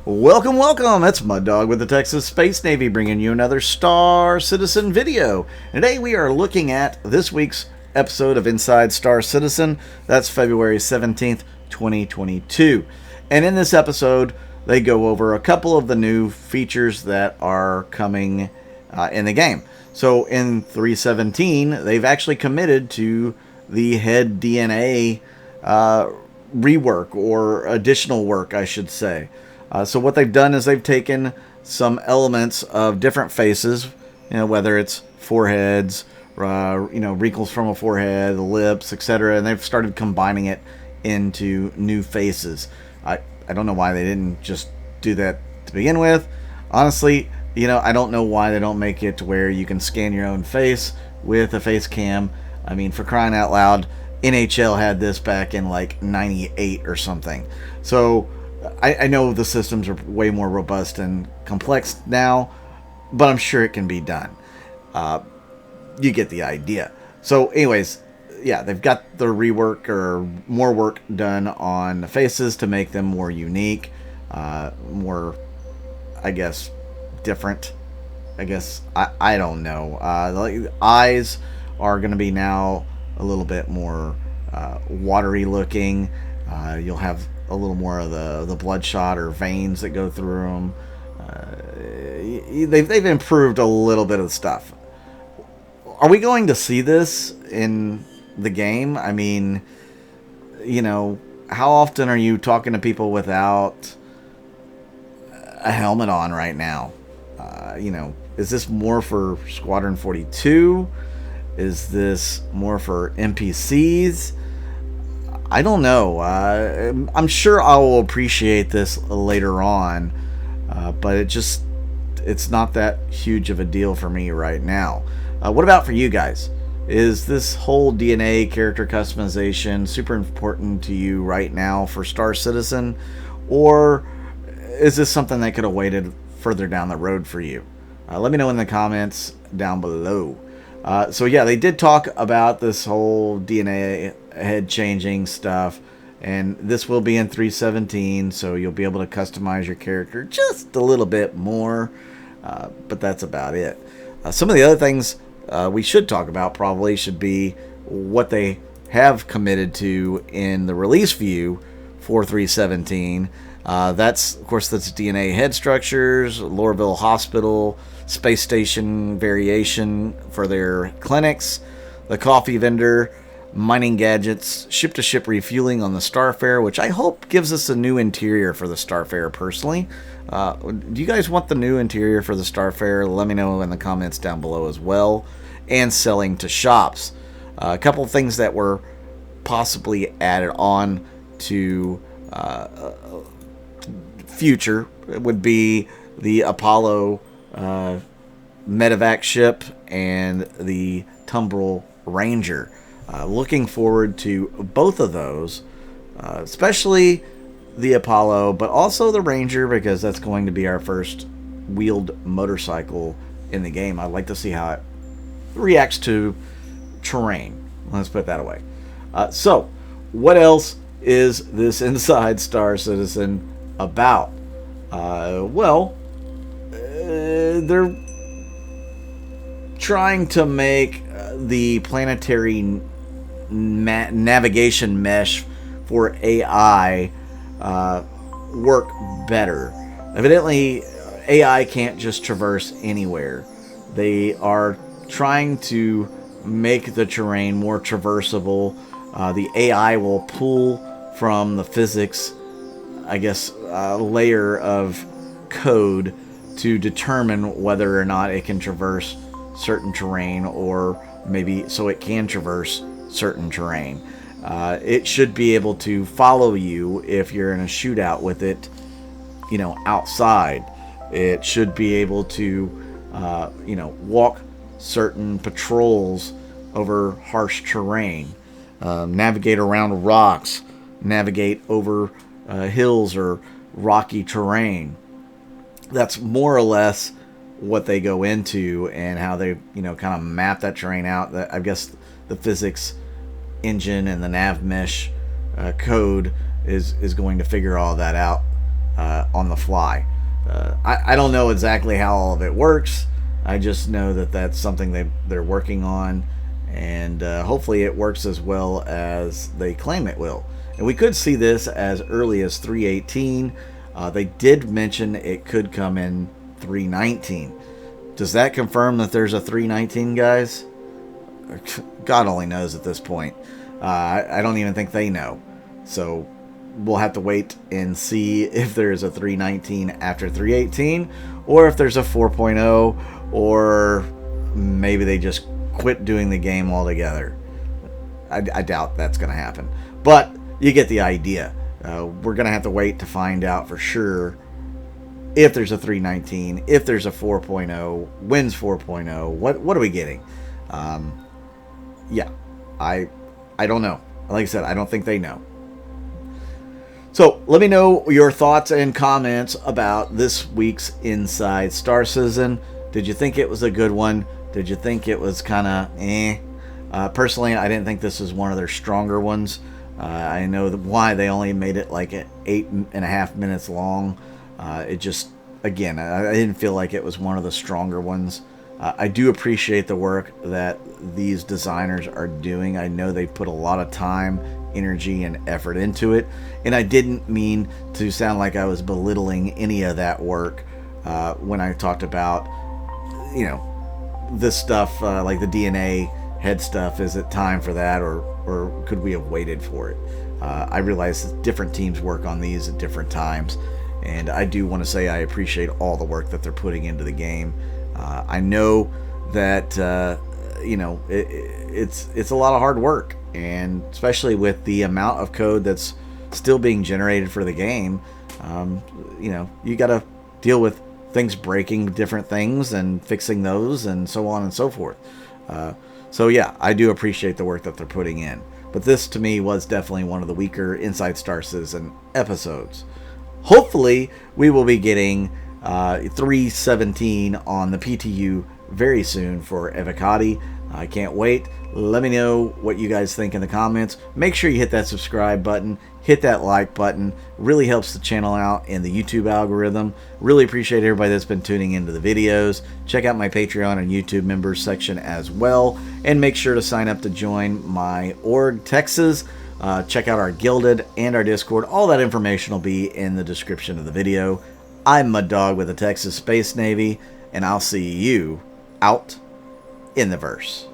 Welcome, welcome! It's Mud Dog with the Texas Space Navy bringing you another Star Citizen video. And today we are looking at this week's episode of Inside Star Citizen. That's February 17th, 2022. And in this episode, they go over a couple of the new features that are coming in the game. So in 3.17, they've actually committed to the head DNA rework, or additional work, I should say. So what they've done is they've taken some elements of different faces, whether it's foreheads, wrinkles from a forehead, lips, etc., and they've started combining it into new faces. I don't know why they didn't just do that to begin with. Honestly, I don't know why they don't make it to where you can scan your own face with a face cam. I mean, for crying out loud, NHL had this back in like 98 or something. So I know the systems are way more robust and complex now, but I'm sure it can be done. You get the idea. So anyways, yeah, they've got the rework or more work done on the faces to make them more unique, more, I guess, different. I guess, I don't know. The eyes are going to be now a little bit more watery looking. You'll have a little more of the bloodshot or veins that go through them. They've improved a little bit of the stuff. Are we going to see this in the game? I mean, how often are you talking to people without a helmet on right now? Is this more for Squadron 42? Is this more for NPCs? I don't know. I'm sure I will appreciate this later on, but it's not that huge of a deal for me right now. What about for you guys? Is this whole DNA character customization super important to you right now for Star Citizen? Or is this something that could have waited further down the road for you? Let me know in the comments down below. So yeah, they did talk about this whole DNA head changing stuff, and this will be in 3.17, so you'll be able to customize your character just a little bit more, but that's about it. Some of the other things we should talk about probably should be what they have committed to in the release view for 3.17. That's DNA head structures, Lorville Hospital, space station variation for their clinics, the coffee vendor, mining gadgets, ship-to-ship refueling on the Starfare, which I hope gives us a new interior for the Starfare personally. Do you guys want the new interior for the Starfare? Let me know in the comments down below as well. And selling to shops. A couple of things that were possibly added on to future would be the Apollo medevac ship and the Tumbrel Ranger. Looking forward to both of those, especially the Apollo, but also the Ranger, because that's going to be our first wheeled motorcycle in the game. I'd like to see how it reacts to terrain. Let's put it that away. So, what else is this Inside Star Citizen about? They're trying to make the planetary navigation mesh for AI work better. Evidently, AI can't just traverse anywhere. They are trying to make the terrain more traversable. The AI will pull from the physics, I guess, layer of code to determine whether or not it can traverse certain terrain, or maybe so it can traverse certain terrain. It should be able to follow you if you're in a shootout with it, outside. It should be able to, walk certain patrols over harsh terrain, navigate around rocks, navigate over hills or rocky terrain. That's more or less what they go into, and how they kind of map that terrain out. I guess the physics engine and the nav mesh code is going to figure all that out on the fly. I don't know exactly how all of it works. I just know that that's something they're working on, and hopefully it works as well as they claim it will. And we could see this as early as 3.18. They did mention it could come in 3.19. Does that confirm that there's a 3.19, guys? God only knows at this point. I don't even think they know. So we'll have to wait and see if there's a 3.19 after 3.18, or if there's a 4.0, or maybe they just quit doing the game altogether. I doubt that's going to happen. But you get the idea. We're going to have to wait to find out for sure if there's a 3.19, if there's a 4.0, when's 4.0, what are we getting? Yeah, I don't know. Like I said, I don't think they know. So let me know your thoughts and comments about this week's Inside Star Citizen. Did you think it was a good one? Did you think it was kind of eh? Personally, I didn't think this was one of their stronger ones. I know why they only made it like 8.5 minutes long. It just, again, I didn't feel like it was one of the stronger ones. I do appreciate the work that these designers are doing. I know they put a lot of time, energy, and effort into it. And I didn't mean to sound like I was belittling any of that work when I talked about, you know, this stuff like the DNA head stuff. Is it time for that, or could we have waited for it? I realize that different teams work on these at different times, and I do want to say I appreciate all the work that they're putting into the game. I know that you know, it's a lot of hard work, and especially with the amount of code that's still being generated for the game, you know, you got to deal with things breaking different things and fixing those and so on and so forth. So yeah, I do appreciate the work that they're putting in. But this to me was definitely one of the weaker Inside Star Citizen episodes. Hopefully we will be getting 3.17 on the PTU very soon for Evocati. I can't wait. Let me know what you guys think in the comments. Make sure you hit that subscribe button, hit that like button. Really helps the channel out in the YouTube algorithm. Really appreciate everybody that's been tuning into the videos. Check out my Patreon and YouTube members section as well, and make sure to sign up to join my org, Texas. Check out our Gilded and our Discord. All that information will be in the description of the video. I'm Mud Dog with the Texas Space Navy, and I'll see you out in the verse.